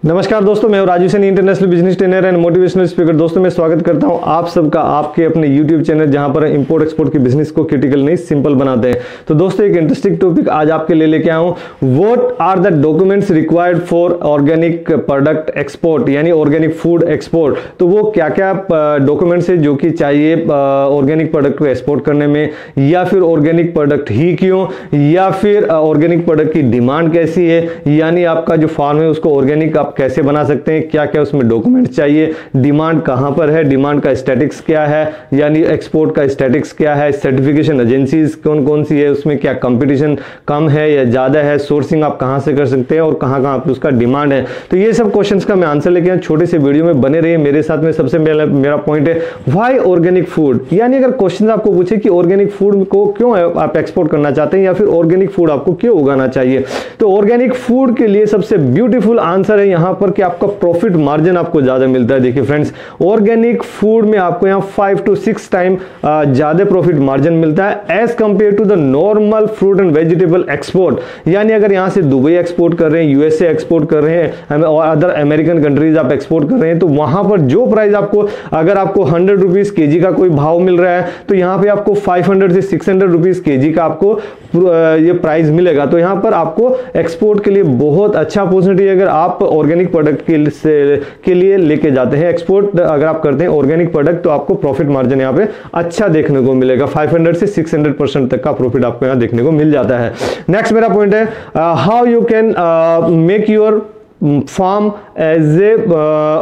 नमस्कार दोस्तों, मैं Raju Saini, international business trainer and motivational speaker. दोस्तों मैं स्वागत करता हूं आप सबका आपके अपने यूट्यूब चैनल, जहां पर इंपोर्ट एक्सपोर्ट की बिजनेस को क्रिटिकल नहीं सिंपल बनाते हैं। तो दोस्तों एक इंटरेस्टिंग टॉपिक आज आपके लिए लेके आया हूं। What are the documents required for organic product export, यानी ऑर्गेनिक फूड एक्सपोर्ट। तो वो क्या क्या डॉक्यूमेंट्स है जो कि चाहिए ऑर्गेनिक प्रोडक्ट को एक्सपोर्ट करने में, या फिर ऑर्गेनिक प्रोडक्ट ही क्यों, या फिर ऑर्गेनिक प्रोडक्ट की डिमांड कैसी है, यानी आपका जो फार्म है उसको ऑर्गेनिक आप कैसे बना सकते हैं, क्या क्या उसमें डॉक्यूमेंट चाहिए, डिमांड कहां पर है, डिमांड का स्टैटिक्स क्या है, यानी एक्सपोर्ट का स्टैटिक्स क्या है, सर्टिफिकेशन एजेंसीज कौन कौन सी है, उसमें क्या कंपटीशन कम है या ज्यादा है, सोर्सिंग आप कहां से कर सकते हैं और कहां कहां उसका डिमांड है। तो ये सब क्वेश्चंस का मैं आंसर लेके आया। छोटे से वीडियो में बने रहिए मेरे साथ में। सबसे पहले मेरा पॉइंट है व्हाई ऑर्गेनिक फूड, यानी अगर क्वेश्चन आपको पूछे कि ऑर्गेनिक फूड को क्यों आप एक्सपोर्ट करना चाहते हैं या फिर ऑर्गेनिक फूड आपको क्यों उगाना चाहिए, तो ऑर्गेनिक फूड के लिए सबसे ब्यूटीफुल आंसर है यहां पर कि आपका प्रॉफिट मार्जिन आपको ज्यादा मिलता है। देखिए फ्रेंड्स, ऑर्गेनिक फूड में आपको यहां 5 to 6 टाइम ज्यादा प्रॉफिट मार्जिन मिलता है as compare to the normal fruit and vegetable export. यानी अगर यहां से दुबई एक्सपोर्ट कर रहे हैं, यूएसए एक्सपोर्ट कर रहे हैं और अदर अमेरिकन कंट्रीज आप एक्सपोर्ट कर रहे हैं, तो वहां पर जो प्राइस आपको, अगर आपको 100 रुपीज केजी का कोई भाव मिल रहा है, तो यहां पे आपको 500 से 600 रुपीज केजी का आपको ये प्राइस मिलेगा। तो यहां पर आपको एक्सपोर्ट के लिए बहुत अच्छा अपॉर्चुनिटी है अगर आप ऑर्गेनिक प्रोडक्ट के लिए लेके जाते हैं। एक्सपोर्ट अगर आप करते हैं ऑर्गेनिक प्रोडक्ट, तो आपको प्रॉफिट मार्जिन यहाँ पे अच्छा देखने को मिलेगा। 500 से 600% तक का प्रॉफिट आपको यहाँ देखने को मिल जाता है। नेक्स्ट मेरा पॉइंट है how you can make your farm as a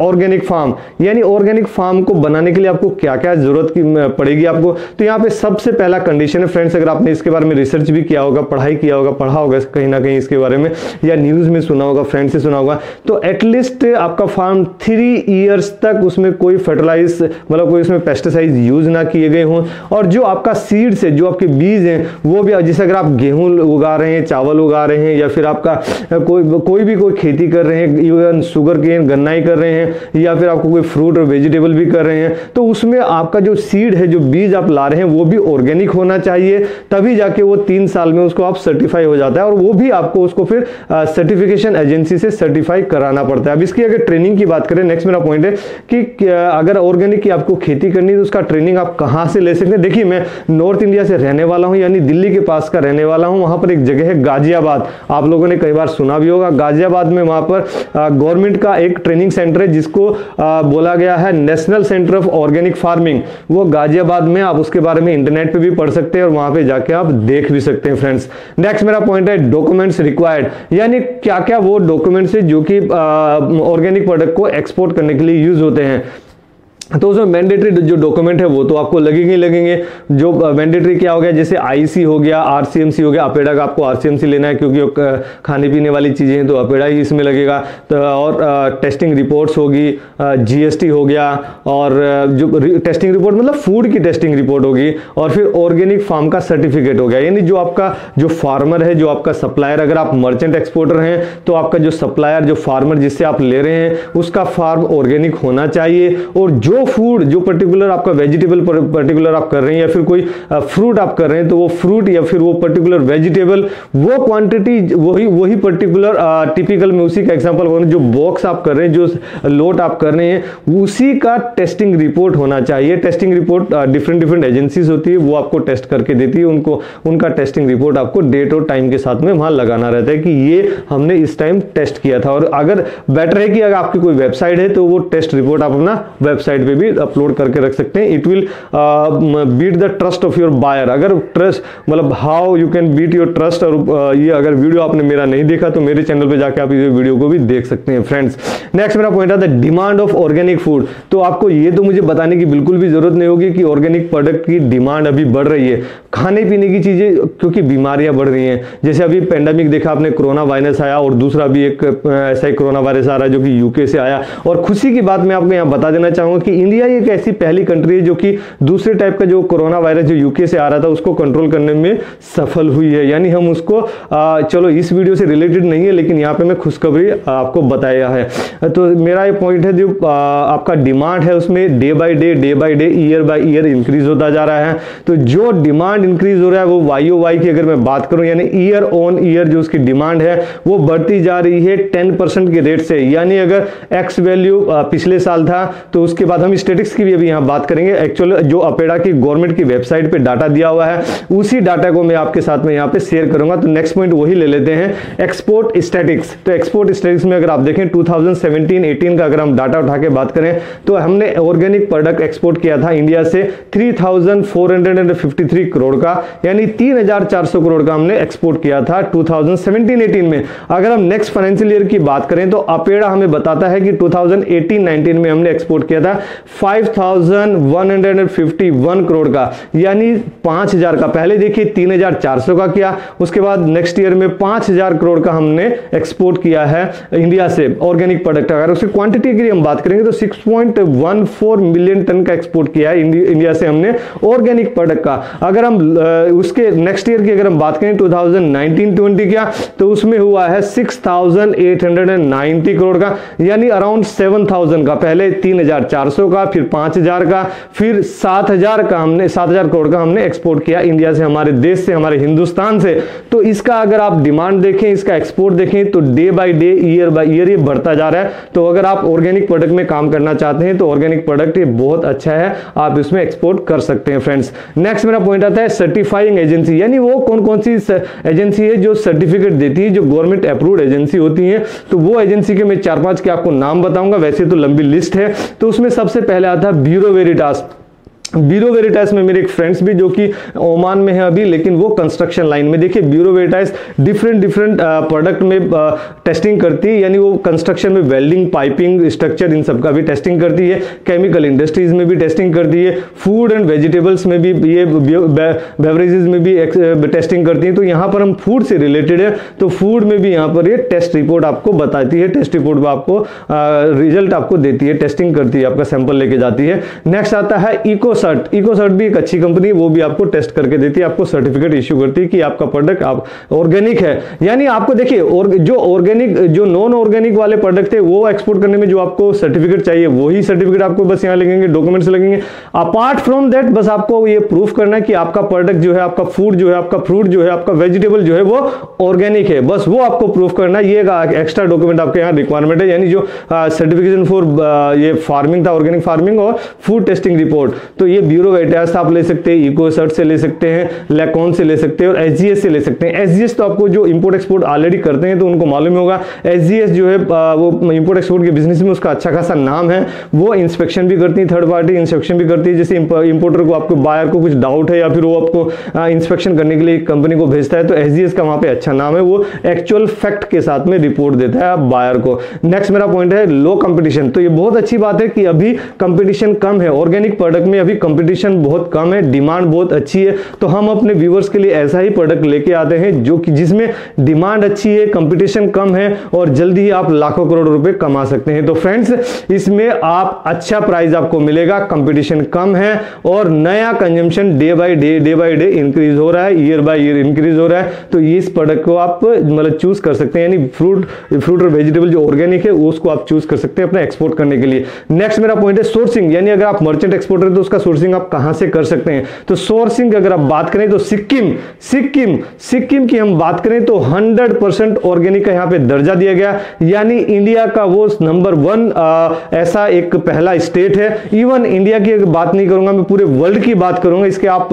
organic farm, यानी ऑर्गेनिक फार्म को बनाने के लिए आपको क्या क्या जरूरत की पड़ेगी आपको। तो यहाँ पे सबसे पहला कंडीशन है फ्रेंड्स, अगर आपने इसके बारे में रिसर्च भी किया होगा, पढ़ाई किया होगा, पढ़ा होगा कहीं ना कहीं इसके बारे में, या न्यूज में सुना होगा, फ्रेंड से सुना होगा, तो एटलीस्ट आपका फार्म 3 इयर्स तक उसमें कोई फर्टिलाइज, मतलब कोई उसमें पेस्टिसाइड यूज ना किए गए हों, और जो आपका सीड्स है, जो आपके बीज हैं, वो भी, जैसे अगर आप गेहूं उगा रहे हैं, चावल उगा रहे हैं, या फिर आपका कोई खेती कर रहे हैं, इवन शुगर केन गन्ना ही कर रहे हैं, या फिर आपको कोई फ्रूट और वेजिटेबल भी कर रहे हैं, तो उसमें आपका जो सीड है, जो बीज आप ला रहे हैं, वो भी ऑर्गेनिक होना चाहिए। तभी जाके वो 3 साल में उसको आप सर्टिफाई हो जाता है, और वो भी आपको उसको फिर सर्टिफिकेशन एजेंसी से सर्टिफाई कराना पड़ता है। अब इसकी अगर ट्रेनिंग की बात करें, नेक्स्ट मेरा पॉइंट है कि अगर ऑर्गेनिक की आपको खेती करनी है तो उसका ट्रेनिंग आप कहां से ले सकते हैं। देखिए मैं नॉर्थ इंडिया से रहने वाला हूं, यानी दिल्ली के पास का रहने वाला हूं। वहां पर एक जगह है गाजियाबाद, आप लोगों ने कई बार सुना भी होगा। गाजियाबाद में वहां पर गवर्नमेंट का एक ट्रेनिंग सेंटर है जिसको बोला गया है national centre of organic farming. वो गाजियाबाद में, आप उसके बारे में इंटरनेट पे भी पढ़ सकते हैं और वहां पे जाके आप देख भी सकते हैं फ्रेंड्स। नेक्स्ट मेरा पॉइंट है डॉक्यूमेंट्स रिक्वायर्ड, यानी क्या क्या वो डॉक्यूमेंट्स है जो कि ऑर्गेनिक प्रोडक्ट को एक्सपोर्ट करने के लिए यूज होते हैं। तो उसमें मैंडेटरी जो डॉक्यूमेंट है वो तो आपको लगेंगे। जो मैंडेटरी क्या हो गया, जैसे आईसी हो गया, आरसीएमसी हो गया। अपेडा का आपको आरसीएमसी लेना है क्योंकि खाने पीने वाली चीजें हैं, तो अपेडा ही इसमें लगेगा। तो और टेस्टिंग रिपोर्ट्स होगी, जीएसटी हो गया, और जो टेस्टिंग रिपोर्ट मतलब फूड की टेस्टिंग रिपोर्ट होगी, और फिर ऑर्गेनिक फार्म का सर्टिफिकेट हो गया। यानी जो आपका जो फार्मर है, जो आपका सप्लायर, अगर आप मर्चेंट एक्सपोर्टर हैं तो आपका जो सप्लायर, जो फार्मर जिससे आप ले रहे हैं, उसका फार्म ऑर्गेनिक होना चाहिए। और जो फूड, जो पर्टिकुलर आपका वेजिटेबल पर्टिकुलर आप कर रहे हैं, या फिर कोई फ्रूट आप कर रहे हैं, तो वो फ्रूट या फिर वो पर्टिकुलर वेजिटेबल, वो क्वांटिटी, वही पर्टिकुलर टिपिकल में उसी का एग्जांपल करूं, जो बॉक्स आप कर रहे हैं, जो लोट आप कर रहे हैं, उसी का टेस्टिंग रिपोर्ट होना चाहिए। टेस्टिंग रिपोर्ट डिफरेंट एजेंसीज होती है, वो आपको टेस्ट करके देती है, उनका टेस्टिंग रिपोर्ट आपको डेट और टाइम के साथ में वहां लगाना रहता है कि ये हमने इस टाइम टेस्ट किया था। और अगर बेटर है कि अगर आपकी कोई वेबसाइट है तो वो टेस्ट रिपोर्ट आप अपना वेबसाइट पे भी अपलोड करके रख सकते हैं। It will beat the trust of your buyer. अगर ट्रस्ट मतलब how you can beat your trust, और ये अगर वीडियो आपने मेरा नहीं देखा तो मेरे चैनल पे जाके आप इस वीडियो को भी देख सकते हैं फ्रेंड्स। नेक्स्ट मेरा पॉइंट आता है डिमांड ऑफ ऑर्गेनिक फूड। तो आपको ये तो मुझे बताने की बिल्कुल भी जरूरत नहीं होगी कि ऑर्गेनिक प्रोडक्ट की डिमांड अभी बढ़ रही है। खाने पीने की चीजें, क्योंकि बीमारियां बढ़ रही हैं, जैसे अभी पेंडेमिक देखा आपने, कोरोना वायरस आया, और दूसरा भी एक ऐसा ही कोरोना वायरस आ रहा है जो कि यूके से आया। और खुशी की बात मैं आपको यहाँ बता देना चाहूंगा कि इंडिया एक ऐसी पहली कंट्री है जो कि दूसरे टाइप का जो कोरोना वायरस जो यूके से आ रहा था उसको कंट्रोल करने में सफल हुई है। यानी हम उसको चलो इस वीडियो से रिलेटेड नहीं है, लेकिन यहाँ पे मैं खुशखबरी आपको बताया है। तो मेरा ये पॉइंट है, जो आपका डिमांड है उसमें day by day year by year increase होता जा रहा है। तो जो डिमांड इंक्रीज हो रहा है वो YOY की अगर मैं बात करूं, यानी ईयर ऑन ईयर जो उसकी डिमांड है वो बढ़ती जा रही है 10% के रेट से। यानी अगर एक्स वैल्यू पिछले साल था, तो उसके बाद हम स्टेटिक्स की भी अभी यहाँ बात करेंगे। एक्चुअल जो अपेडा की गवर्नमेंट की वेबसाइट पे डाटा दिया हुआ है, उसी डाटा को मैं आपके साथ में यहाँ पे शेयर करूंगा। तो नेक्स्ट पॉइंट वही ले लेते हैं, एक्सपोर्ट स्टैटिक्स। तो एक्सपोर्ट स्टैटिक्स में अगर आप देखें 2017-18 का अगर हम डाटा उठा के बात करें, तो हमने ऑर्गेनिक प्रोडक्ट एक्सपोर्ट किया था इंडिया से 3453 करोड़ का, यानी 3400 करोड़ का हमने एक्सपोर्ट किया था 2017-18 में। अगर हम नेक्स्ट फाइनेंशियल ईयर की बात करें तो अपेडा हमें बताता है कि 2018-19 में हमने एक्सपोर्ट किया था 5151 करोड़ का, यानी 5000 का। पहले देखिए 3400 का किया, उसके बाद नेक्स्ट ईयर में 5000 करोड़ का हमने एक्सपोर्ट किया है इंडिया से ऑर्गेनिक प्रोडक्ट। अगर उसकी क्वांटिटी की हम बात करेंगे तो 6.14 मिलियन टन का एक्सपोर्ट किया है इंडिया से हमने ऑर्गेनिक प्रोडक्ट का। अगर हम उसके नेक्स्ट ईयर की अगर हम बात करें 2019-20 क्या, तो उसमें हुआ है 6890 करोड़ का, यानी अराउंड 7000 का। पहले 3400 का, फिर 5000 का, फिर 7000 का, हमने 7000 करोड़ का हमने एक्सपोर्ट किया इंडिया से, हमारे देश से, हमारे हिंदुस्तान से। तो इसका अगर आप डिमांड देखें, इसका एक्सपोर्ट देखें, तो day by day year by year ये बढ़ता जा रहा है। तो अगर आप ऑर्गेनिक प्रोडक्ट में काम करना चाहते हैं तो ऑर्गेनिक प्रोडक्ट ये बहुत अच्छा है, आप इसमें एक्सपोर्ट कर सकते हैं फ्रेंड्स। नेक्स्ट मेरा पॉइंट आता है सर्टिफाइंग एजेंसी, यानी वो कौन कौन सी एजेंसी है जो सर्टिफिकेट देती है, जो गवर्नमेंट अप्रूव्ड एजेंसी होती है। तो वो एजेंसी के मैं 4-5 के आपको नाम बताऊंगा, वैसे तो लंबी लिस्ट है। तो उसमें सबसे पहले आता है ब्यूरो वेरिटास। ब्यूरो वेरिटास में मेरे एक फ्रेंड्स भी जो कि ओमान में है अभी, लेकिन वो कंस्ट्रक्शन लाइन में, देखिए ब्यूरो वेरिटास डिफरेंट प्रोडक्ट में टेस्टिंग करती है, यानी वो कंस्ट्रक्शन में वेल्डिंग, पाइपिंग, स्ट्रक्चर, इन सब का भी टेस्टिंग करती है। केमिकल इंडस्ट्रीज में भी टेस्टिंग करती है, फूड एंड वेजिटेबल्स में भी, ये बेवरेजेस में भी टेस्टिंग करती है। तो यहाँ पर हम फूड से रिलेटेड है, तो फूड में भी यहाँ पर ये टेस्ट रिपोर्ट आपको बताती है, टेस्ट रिपोर्ट में आपको रिजल्ट आपको देती है, टेस्टिंग करती है, आपका सैंपल लेके जाती है। नेक्स्ट आता है इकोसर्ट भी एक अच्छी कंपनी है, वो भी आपको टेस्ट करके देती है, आपको सर्टिफिकेट इश्यू करती है कि आपका प्रोडक्ट आप ऑर्गेनिक है। यानी आपको देखिए, और जो ऑर्गेनिक, जो नॉन ऑर्गेनिक वाले प्रोडक्ट थे वो एक्सपोर्ट करने में जो आपको सर्टिफिकेट चाहिए, वही सर्टिफिकेट आपको बस यहाँ लगेंगे, डॉक्यूमेंट्स लगेंगे। अपार्ट फ्रॉम दैट बस आपको ये प्रूफ करना है कि आपका प्रोडक्ट जो है, आपका फूड जो है, आपका फ्रूट जो है, आपका वेजिटेबल जो है वो ऑर्गेनिक है, बस वो आपको प्रूफ करना है। ये एक्स्ट्रा डॉक्यूमेंट आपके यहाँ रिक्वायरमेंट है, यानी जो सर्टिफिकेशन फॉर ये फार्मिंग था, ऑर्गेनिक फार्मिंग और फूड टेस्टिंग रिपोर्ट। तो ये ब्यूरो वेरिटास आप ले सकते हैं, इकोसर्ट से ले सकते हैं, लैकॉन से ले सकते हैं और SGS से ले सकते हैं। SGS तो आपको जो इंपोर्ट एक्सपोर्ट ऑलरेडी करते हैं तो उनको मालूम होगा। SGS जो है वो इंपोर्ट एक्सपोर्ट के बिजनेस में उसका अच्छा खासा नाम है, वो इंस्पेक्शन भी करती है, थर्ड पार्टी इंस्पेक्शन भी करती है। जैसे इंपोर्टर को, आपको बायर को कुछ डाउट है या फिर वो आपको इंस्पेक्शन करने के लिए कंपनी को भेजता है, तो SGS का वहां पे अच्छा नाम है, वो एक्चुअल फैक्ट के साथ में रिपोर्ट देता है बायर को। नेक्स्ट मेरा पॉइंट है लो कंपटीशन। तो ये बहुत अच्छी बात है कि अभी कंपटीशन कम है, ऑर्गेनिक प्रोडक्ट में अभी कंपटीशन बहुत कम है, डिमांड बहुत अच्छी है। तो हम अपने व्यूअर्स के लिए ऐसा ही प्रोडक्ट लेके आते हैं जो कि जिसमें डिमांड अच्छी है, कंपटीशन कम है और जल्दी ही आप लाखों करोड़ रुपए कमा सकते हैं। तो फ्रेंड्स, इसमें आप अच्छा प्राइस आपको मिलेगा, कंपटीशन कम है और नया consumption day by day increase हो रहा है, ईयर बाय ईयर इंक्रीज हो रहा है। तो इस प्रोडक्ट को आप मतलब चूज कर सकते हैं, यानी फ्रूट और वेजिटेबल जो ऑर्गेनिक है उसको आप चूज कर सकते हैं अपना एक्सपोर्ट करने के लिए। नेक्स्ट मेरा पॉइंट है सोर्सिंग, यानी अगर आप मर्चेंट एक्सपोर्टर है तो उसका सोर्सिंग आप कहां से कर सकते हैं। तो सोर्सिंग अगर आप बात करें तो सिक्किम की हम बात करें तो 100% ऑर्गेनिक का यहां पे दर्जा दिया गया, यानी इंडिया का वो नंबर 1 ऐसा एक पहला स्टेट है। इवन इंडिया की अगर बात नहीं करूंगा, मैं पूरे वर्ल्ड की बात करूंगा। इसके आप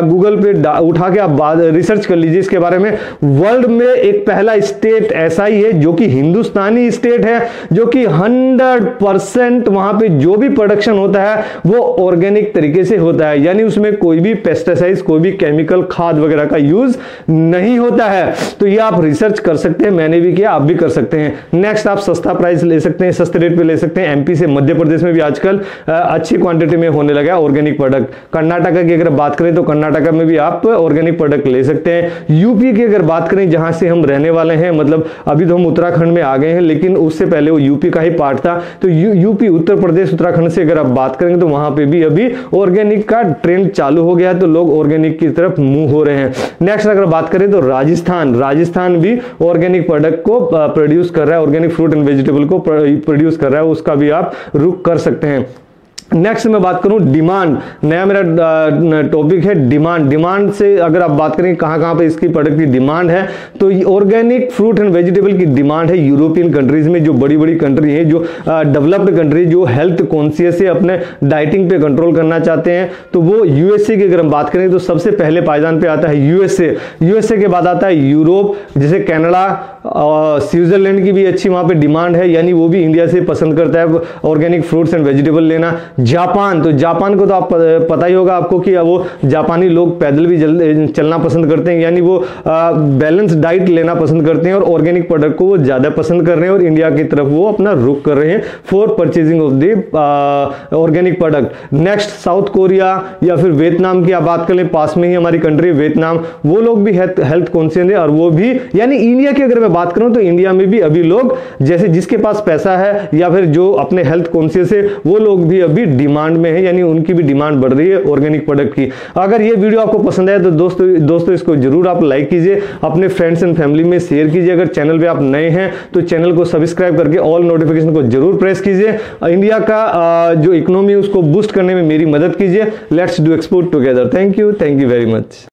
गूगल पे उठा के आप रिसर्च कर लीजिए इसके बारे में। वर्ल्ड में एक पहला स्टेट ऐसा ही है जो कि हिंदुस्तानी स्टेट है, जो कि 100% वहां पे जो भी प्रोडक्शन होता है वो ऑर्गेनिक तरीके से होता है, यानी उसमें कोई भी पेस्टिसाइड, कोई भी केमिकल खाद वगैरह का यूज नहीं होता है। तो ये आप रिसर्च कर सकते हैं, मैंने भी किया, आप भी कर सकते हैं। नेक्स्ट, आप सस्ता प्राइस ले सकते हैं, सस्ते रेट पे ले सकते हैं। एमपी से मध्य प्रदेश में भी आजकल अच्छी क्वांटिटी में होने लगा है ऑर्गेनिक प्रोडक्ट। कर्नाटका की अगर बात करें तो कर्नाटका में भी आप ऑर्गेनिक प्रोडक्ट ले सकते हैं। यूपी की अगर बात करें, जहां से हम रहने वाले हैं, मतलब अभी तो हम उत्तराखंड में आ गए हैं, लेकिन उससे पहले वो यूपी का ही पार्ट था। तो यूपी, उत्तर प्रदेश, उत्तराखंड से अगर आप बात करेंगे तो वहां पे भी अभी ऑर्गेनिक का ट्रेंड चालू हो गया है, तो लोग ऑर्गेनिक की तरफ मूव हो रहे हैं। नेक्स्ट अगर बात करें तो राजस्थान भी ऑर्गेनिक प्रोडक्ट को प्रोड्यूस कर रहा है, ऑर्गेनिक फ्रूट एंड वेजिटेबल को प्रोड्यूस कर रहा है, उसका भी आप रुख कर सकते हैं। नेक्स्ट मैं बात करूं डिमांड, नया मेरा टॉपिक है डिमांड से अगर आप बात करें कहां पे इसकी प्रोडक्ट की डिमांड है, तो ऑर्गेनिक फ्रूट एंड वेजिटेबल की डिमांड है यूरोपियन कंट्रीज में, जो बड़ी बड़ी कंट्री है, जो डेवलप्ड कंट्री, जो हेल्थ कॉन्शियस है, अपने डाइटिंग पे कंट्रोल करना चाहते हैं, तो वो यूएसए की अगर हम बात करें तो सबसे पहले पायदान पे आता है यूएसए के बाद आता है यूरोप, जैसे कनाडा, स्विट्जरलैंड की भी अच्छी वहां पे डिमांड है, यानी वो भी इंडिया से पसंद करता है ऑर्गेनिक फ्रूट्स एंड वेजिटेबल लेना। जापान को तो आप पता ही होगा आपको कि वो जापानी लोग पैदल भी चलना पसंद करते हैं, यानी वो बैलेंस डाइट लेना पसंद करते हैं और ऑर्गेनिक प्रोडक्ट को वो ज्यादा पसंद कर रहे हैं और इंडिया की तरफ वो अपना रुख कर रहे हैं for purchasing of the organic product. Next, south Korea या फिर वियतनाम की आप बात करें, पास में ही हमारी कंट्री वियतनाम, वो लोग भी हेल्थ कॉन्शियस है और वो भी, यानी इंडिया की अगर मैं बात करूं तो इंडिया में भी अभी लोग, जैसे जिसके पास पैसा है या फिर जो अपने हेल्थ कॉन्शियस है, वो लोग भी अभी डिमांड में है, यानी उनकी भी डिमांड बढ़ रही है ऑर्गेनिक प्रोडक्ट की। अगर ये वीडियो आपको पसंद आए तो दोस्तों इसको जरूर आप लाइक कीजिए, अपने फ्रेंड्स एंड फैमिली में शेयर कीजिए। अगर चैनल पे आप नए हैं तो चैनल को सब्सक्राइब करके ऑल नोटिफिकेशन को जरूर प्रेस कीजिए। इंडिया का जो इकोनॉमी है उसको बूस्ट करने में मेरी मदद कीजिए। Let's do export together. Thank you very much.